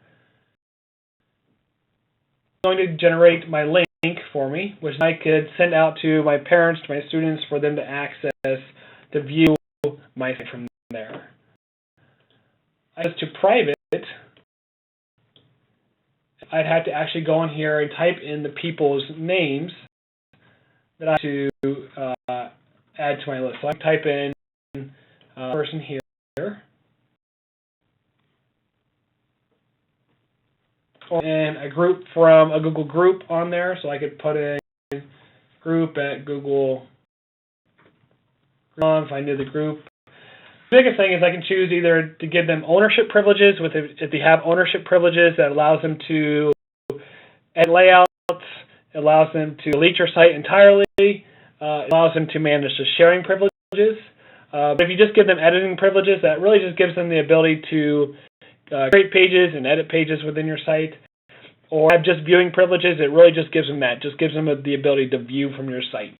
going to generate my link for me, which I could send out to my parents, to my students, for them to access, to view my site from there. As to private, I'd have to actually go in here and type in the people's names that I have to add to my list. So I can type in person here, and a group from a Google group on there. So I could put in group at Google. If I knew the group. The biggest thing is I can choose either to give them ownership privileges, if they have ownership privileges, that allows them to edit layouts, it allows them to delete your site entirely, it allows them to manage the sharing privileges. But if you just give them editing privileges, that really just gives them the ability to create pages and edit pages within your site. Or have just viewing privileges, it really just gives them that, just gives them the ability to view from your site.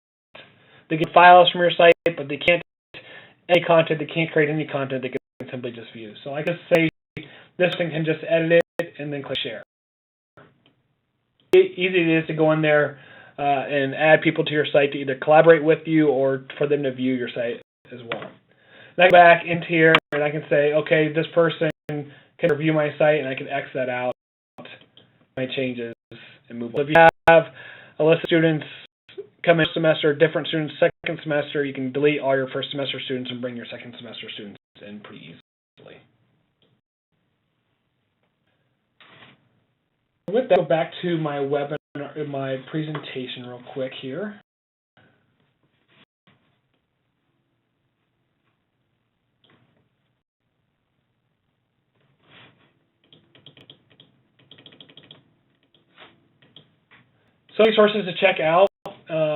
They get files from your site, but they can't any content, they can't create any content, they can simply just view. So I can say this thing can just edit it and then click share. Easy it is to go in there and add people to your site to either collaborate with you or for them to view your site as well. And I go back into here and I can say, okay, this person can review my site, and I can X that out, my changes, and move on. So if you have a list of students come in semester, different students second semester, you can delete all your first semester students and bring your second semester students in pretty easily. With that, go back to my webinar, my presentation real quick here. So resources to check out.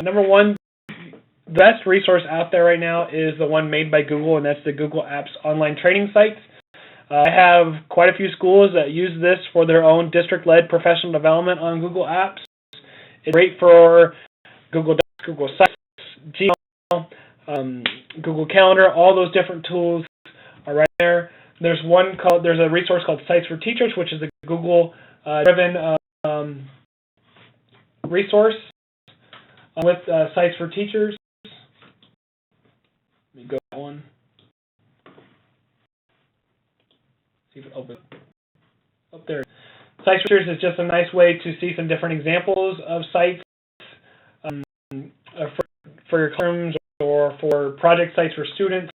Number one, the best resource out there right now is the one made by Google, and that's the Google Apps online training site. I have quite a few schools that use this for their own district-led professional development on Google Apps. It's great for Google Docs, Google Sites, Gmail, Google Calendar. All those different tools are right there. There's a resource called Sites for Teachers, which is a Google-driven resource with Sites for Teachers. Let me go to that one. See if it opens up there. Site Features is just a nice way to see some different examples of sites for your classrooms or for project sites for students.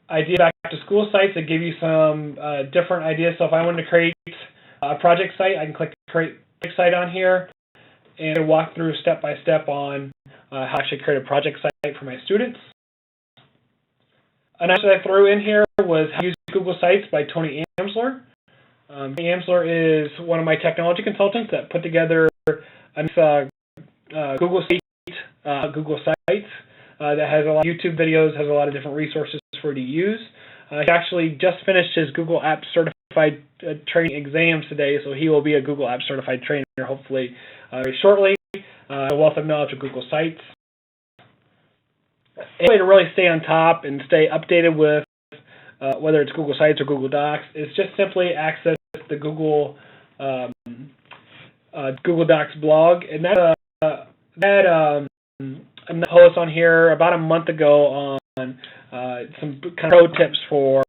Idea back to school sites that give you some different ideas. So if I wanted to create a project site, I can click Create Project Site on here and walk through step by step on how to actually create a project site for my students. Another that I threw in here was How to Use Google Sites by Tony Amsler. Tony Amsler is one of my technology consultants that put together a Google Sites that has a lot of YouTube videos, has a lot of different resources for you to use. He actually just finished his Google Apps Certified training exams today, so he will be a Google Apps Certified trainer hopefully very shortly. A wealth of knowledge of Google Sites. A way to really stay on top and stay updated with whether it's Google Sites or Google Docs is just simply access the Google Docs blog, and that a post on here about a month ago on some kind of pro tips for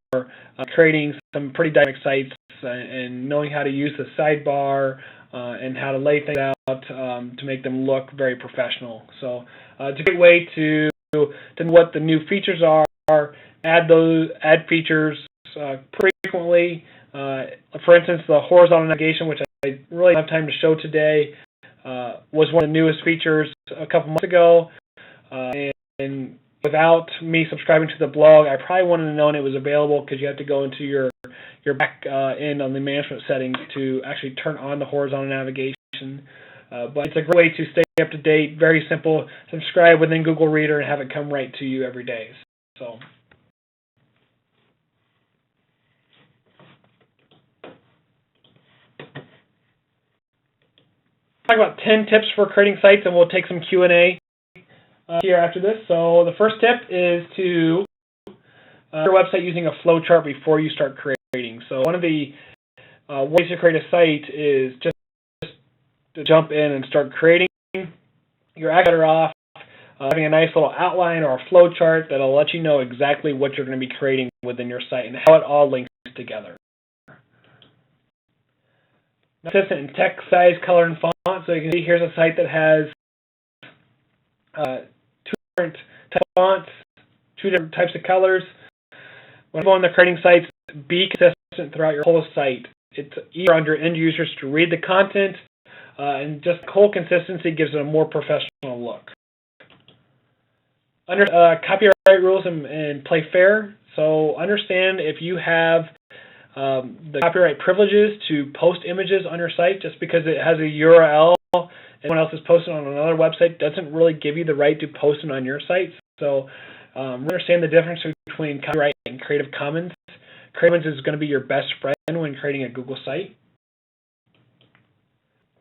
creating some pretty dynamic sites and knowing how to use the sidebar and how to lay things out to make them look very professional. So it's a great way to know what the new features are, add features frequently. For instance, the horizontal navigation, which I really don't have time to show today, was one of the newest features a couple months ago. And without me subscribing to the blog, I probably wouldn't have known it was available because you have to go into your back end on the management settings to actually turn on the horizontal navigation. But it's a great way to stay up to date, very simple. Subscribe within Google Reader and have it come right to you every day. So. Talk about 10 tips for creating sites, and we'll take some Q&A here after this. So the first tip is to your website using a flowchart before you start creating. So one of the ways to create a site is just to jump in and start creating. You're actually better off having a nice little outline or a flowchart that'll let you know exactly what you're going to be creating within your site and how it all links together. Consistent in text size, color, and font. So you can see here's a site that has two different types of fonts, two different types of colors. When you go on the creating sites, be consistent throughout your whole site. It's easier on your end users to read the content, and just whole consistency gives it a more professional look. Under copyright rules and play fair. So understand if you have the copyright privileges to post images on your site. Just because it has a URL and someone else is posted on another website doesn't really give you the right to post it on your site. So understand the difference between copyright and Creative Commons. Creative Commons is going to be your best friend when creating a Google site.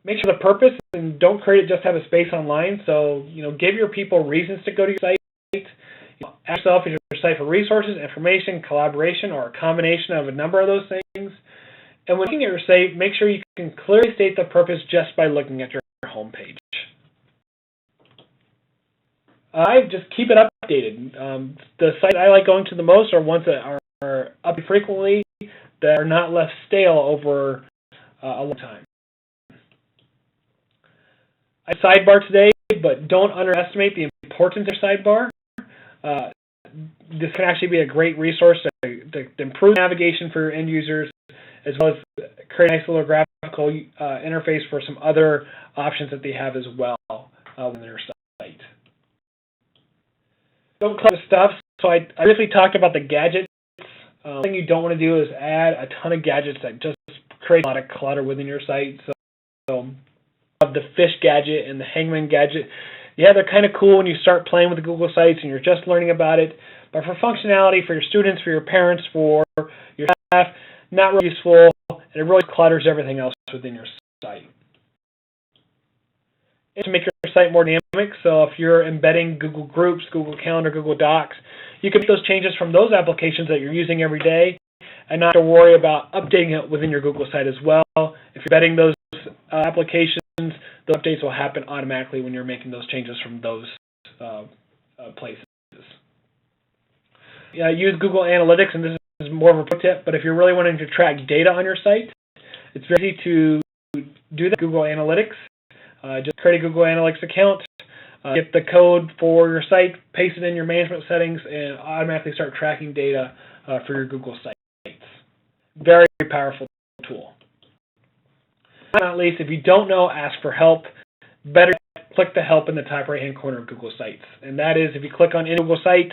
Make sure the purpose, and don't create it just to have a space online. So give your people reasons to go to your site. Ask yourself, is your site for resources, information, collaboration, or a combination of a number of those things? And when looking at your site, make sure you can clearly state the purpose just by looking at your home page. Just keep it updated. The sites I like going to the most are ones that are updated frequently, that are not left stale over a long time. I have a sidebar today, but don't underestimate the importance of your sidebar. This can actually be a great resource to improve navigation for your end users, as well as create a nice little graphical interface for some other options that they have as well on their site. Don't clutter stuff. So I briefly talked about the gadgets. One thing you don't want to do is add a ton of gadgets that just create a lot of clutter within your site. So the fish gadget and the hangman gadget, yeah, they're kind of cool when you start playing with the Google Sites and you're just learning about it. But for functionality, for your students, for your parents, for your staff, not really useful, and it really clutters everything else within your site. To make your site more dynamic, so if you're embedding Google Groups, Google Calendar, Google Docs, you can make those changes from those applications that you're using every day and not have to worry about updating it within your Google site as well. If you're embedding those applications, the updates will happen automatically when you're making those changes from those places. Use Google Analytics, and this is more of a pro tip, but if you're really wanting to track data on your site, it's very easy to do that with Google Analytics. Just create a Google Analytics account, get the code for your site, paste it in your management settings, and automatically start tracking data for your Google sites. Very powerful tool. Not least, if you don't know, ask for help. Better click the help in the top right-hand corner of Google Sites. And that is, if you click on any Google site,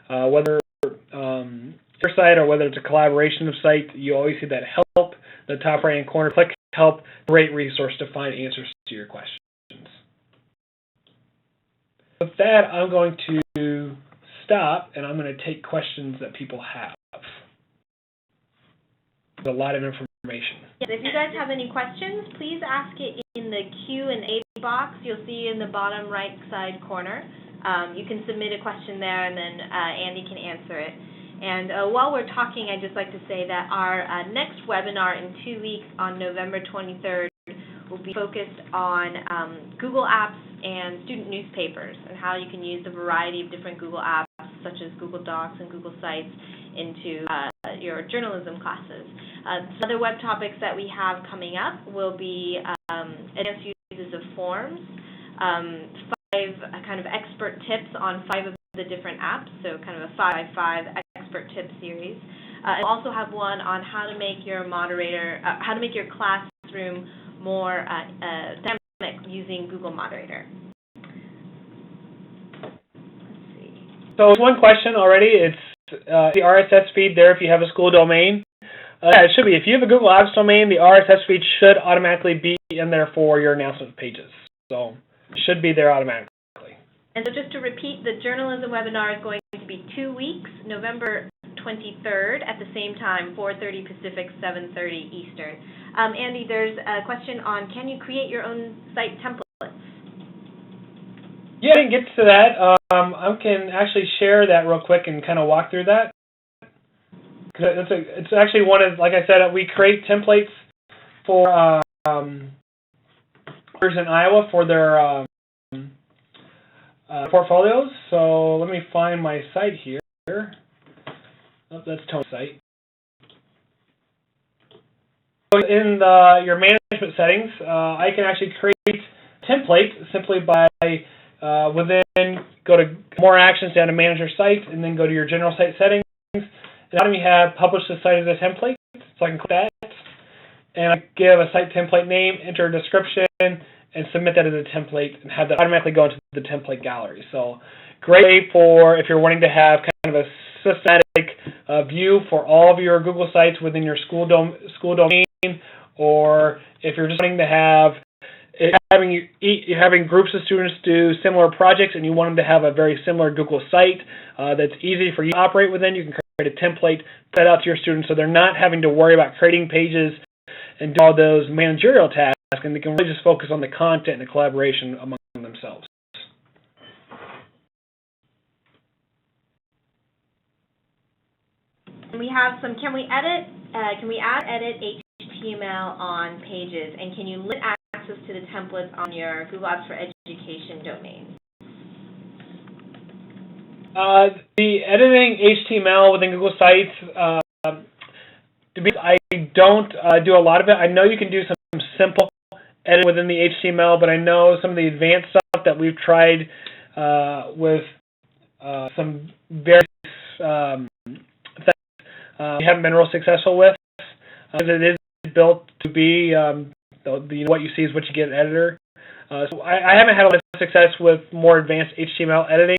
whether your site or whether it's a collaboration of sites, you always see that help in the top right-hand corner. Click help, great resource to find answers to your questions. With that, I'm going to stop, and I'm going to take questions that people have. There's a lot of information. Yes, if you guys have any questions, please ask it in the Q&A box you'll see in the bottom right side corner. You can submit a question there, and then Andy can answer it. And while we're talking, I'd just like to say that our next webinar in 2 weeks on November 23rd will be focused on Google Apps and student newspapers and how you can use a variety of different Google apps, such as Google Docs and Google Sites, into your journalism classes. Some other web topics that we have coming up will be advanced uses of forms, 5 kind of expert tips on 5 of the different apps, so kind of a 5x5 expert tip series. And we'll also have one on how to make your how to make your classroom more dynamic using Google Moderator. Let's see. So one question already. It's the RSS feed there if you have a school domain. Yeah, it should be. If you have a Google Apps domain, the RSS feed should automatically be in there for your announcement pages. So it should be there automatically. And so just to repeat, the journalism webinar is going to be 2 weeks, November 23rd at the same time, 4:30 Pacific, 7:30 Eastern. Andy, there's a question on, can you create your own site templates? Yeah, I can get to that. I can actually share that real quick and kind of walk through that. It's actually one of, like I said, we create templates for in Iowa for their portfolios. So let me find my site here. Oh, that's Tony's site. In your management settings, I can actually create templates simply by go to more actions down to manager site, and then go to your general site settings. And now we have publish the site as a template, so I can click that, and I give a site template name, enter a description, and submit that as a template, and have that automatically go into the template gallery. So great for if you're wanting to have kind of a systematic view for all of your Google sites within your school domain, or if you're just wanting to have having groups of students do similar projects and you want them to have a very similar Google site that's easy for you to operate within, you can create a template, put that out to your students so they're not having to worry about creating pages and do all those managerial tasks, and they can really just focus on the content and the collaboration among themselves. We have some, can we add edit HTML on pages, and can you limit access to the templates on your Google Apps for Education domain? The editing HTML within Google Sites, I don't do a lot of it. I know you can do some simple editing within the HTML, but I know some of the advanced stuff that we've tried with some various we haven't been real successful with, because it is built to be what you see is what you get in editor. So I haven't had a lot of success with more advanced HTML editing,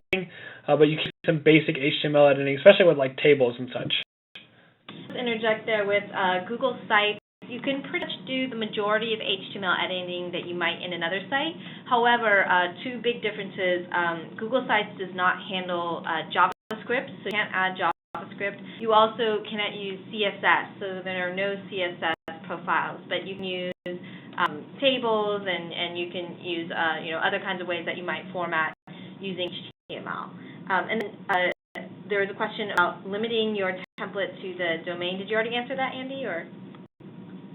but you can do some basic HTML editing, especially with like tables and such. Let's interject there with Google Sites. You can pretty much do the majority of HTML editing that you might in another site. However, 2 big differences. Google Sites does not handle JavaScript, so you can't add JavaScript. You also cannot use CSS, so there are no CSS profiles, but you can use tables, and you can use other kinds of ways that you might format using HTML. And then there was a question about limiting your template to the domain. Did you already answer that, Andy, or?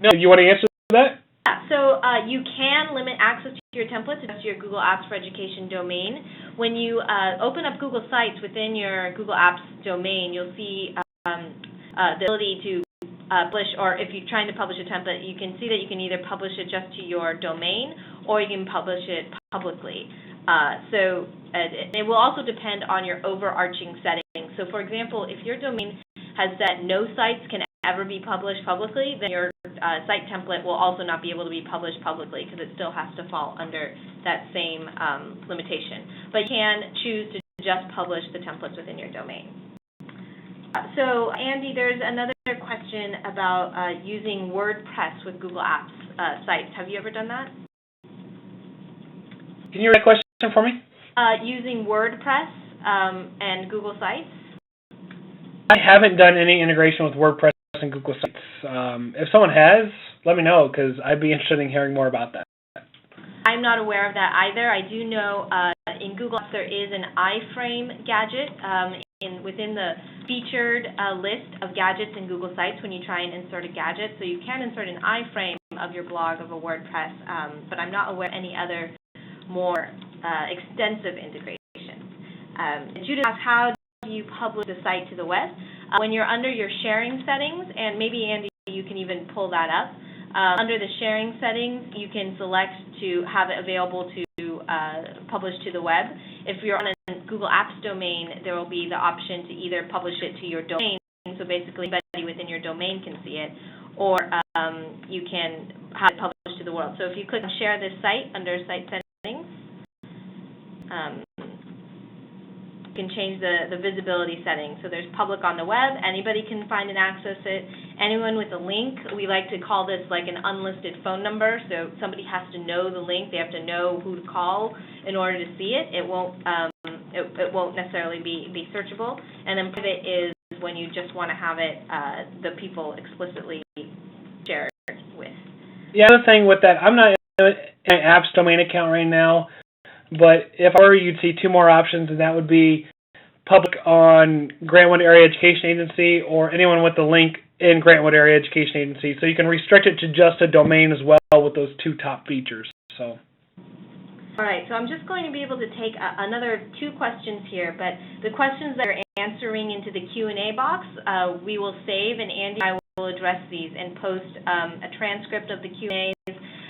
No, you want to answer that? Yeah, so you can limit access to your templates to your Google Apps for Education domain. when you open up Google Sites within your Google Apps domain, you'll see the ability to publish, or if you're trying to publish a template, you can see that you can either publish it just to your domain or you can publish it publicly. So it will also depend on your overarching settings. So for example, if your domain has set no sites can ever be published publicly, then your site template will also not be able to be published publicly because it still has to fall under that same limitation. But you can choose to just publish the templates within your domain. So Andy, there's another question about using WordPress with Google Apps sites. Have you ever done that? Can you repeat that question for me? Using WordPress and Google Sites. I haven't done any integration with WordPress and Google Sites. If someone has, let me know because I'd be interested in hearing more about that. I'm not aware of that either. I do know in Google Apps there is an iframe gadget within the featured list of gadgets in Google Sites when you try and insert a gadget. So you can insert an iframe of your blog of a WordPress, but I'm not aware of any other more extensive integration. Judith asks, how do you publish the site to the web? When you're under your sharing settings, and maybe Andy, you can even pull that up. Under the sharing settings, you can select to have it available to publish to the web. If you're on a Google Apps domain, there will be the option to either publish it to your domain, so basically anybody within your domain can see it, or you can have it published to the world. So if you click on Share This Site under Site Settings, you can change the visibility settings. So there's public on the web, anybody can find and access it. Anyone with a link, we like to call this like an unlisted phone number, so somebody has to know the link, they have to know who to call in order to see it. It won't necessarily be searchable. And then private is when you just want to have it the people explicitly shared with. The other thing with that, I'm not in an apps domain account right now, but if I were, you'd see two more options, and that would be public on Grantwood Area Education Agency or anyone with the link in Grantwood Area Education Agency. So you can restrict it to just a domain as well with those two top features. So. All right, so I'm just going to be able to take another two questions here, but the questions that are answering into the Q&A box, we will save, and Andy and I will address these and post a transcript of the Q&As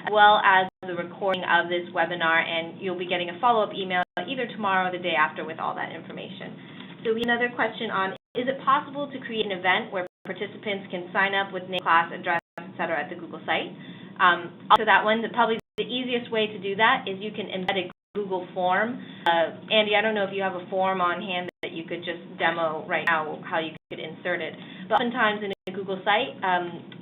as well as the recording of this webinar, and you'll be getting a follow-up email either tomorrow or the day after with all that information. So we have another question on, is it possible to create an event where participants can sign up with name, class, address, etc. at the Google site? Also that one, probably the easiest way to do that is you can embed a Google form. Andy, I don't know if you have a form on hand that you could just demo right now how you could insert it. But oftentimes in a Google site,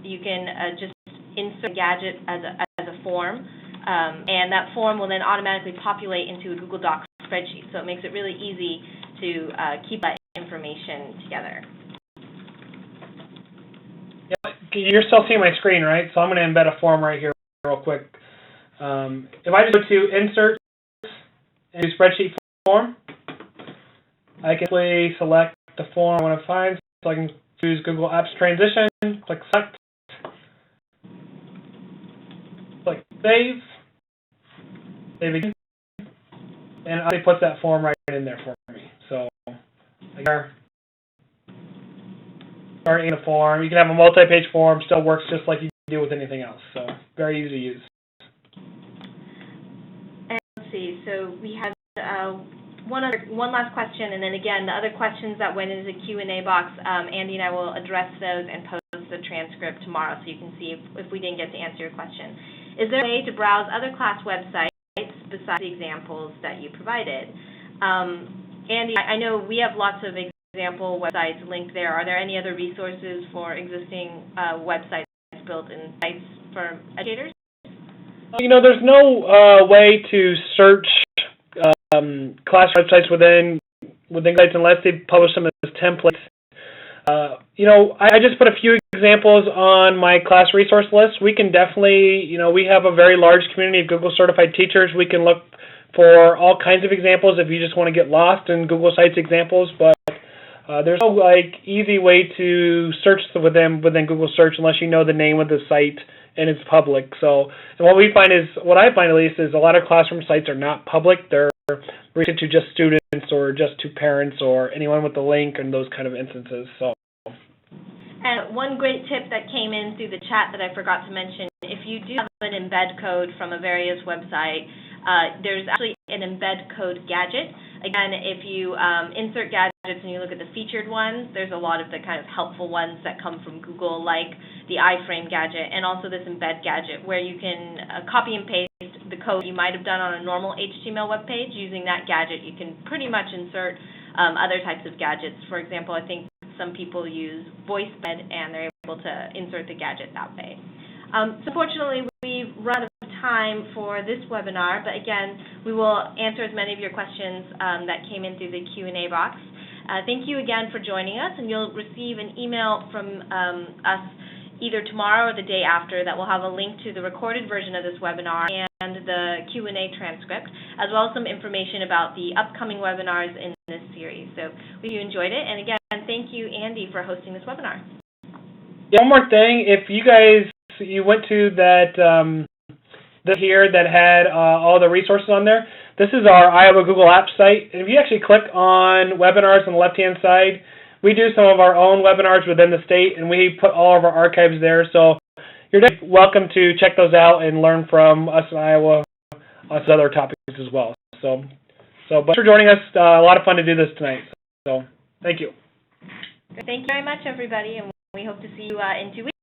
you can just insert a gadget as a form, and that form will then automatically populate into a Google Docs spreadsheet. So it makes it really easy to keep that information together. Yeah, you're still seeing my screen, right? So I'm going to embed a form right here real quick. If I just go to Insert and do Spreadsheet Form, I can simply select the form I want to find. So I can choose Google Apps Transition, click Select, click Save, Save again, and it puts that form right in there for me. So start in a form. You can have a multi-page form, still works just like you do with anything else. So very easy to use. And let's see, so we have one last question, and then again, the other questions that went into the Q&A box, Andy and I will address those and post the transcript tomorrow so you can see if we didn't get to answer your question. Is there a way to browse other class websites besides the examples that you provided? Andy, I know we have lots of example websites linked there. Are there any other resources for existing websites built in sites for educators? You know, there's no way to search class websites within sites unless they publish them as templates. You know, I just put a few examples on my class resource list. We can definitely, you know, we have a very large community of Google certified teachers. We can look for all kinds of examples if you just want to get lost in Google Sites examples, but there's no easy way to search within Google Search unless you know the name of the site and it's public. So, and what I find at least is a lot of classroom sites are not public. They're reach it to just students or just to parents or anyone with the link and those kind of instances. So. And one great tip that came in through the chat that I forgot to mention, if you do have an embed code from a various website, there's actually an embed code gadget. Again, if you insert gadgets and you look at the featured ones, there's a lot of the kind of helpful ones that come from Google, like the iframe gadget and also this embed gadget, where you can copy and paste the code you might have done on a normal HTML web page. Using that gadget, you can pretty much insert other types of gadgets. For example, I think some people use VoiceBed and they're able to insert the gadget that way. So fortunately, we've run out of time for this webinar, but again, we will answer as many of your questions that came in through the Q&A box. Thank you again for joining us, and you'll receive an email from us either tomorrow or the day after that will have a link to the recorded version of this webinar and the Q&A transcript, as well as some information about the upcoming webinars in this series. So we hope you enjoyed it, and again, thank you, Andy, for hosting this webinar. Yeah, one more thing, if you guys, you went to that here that had all the resources on there, this is our Iowa Google Apps site, and if you actually click on webinars on the left-hand side, we do some of our own webinars within the state, and we put all of our archives there, so you're welcome to check those out and learn from us in Iowa on some other topics as well. So thanks for joining us. A lot of fun to do this tonight. So thank you. Thank you very much, everybody, and we hope to see you in 2 weeks.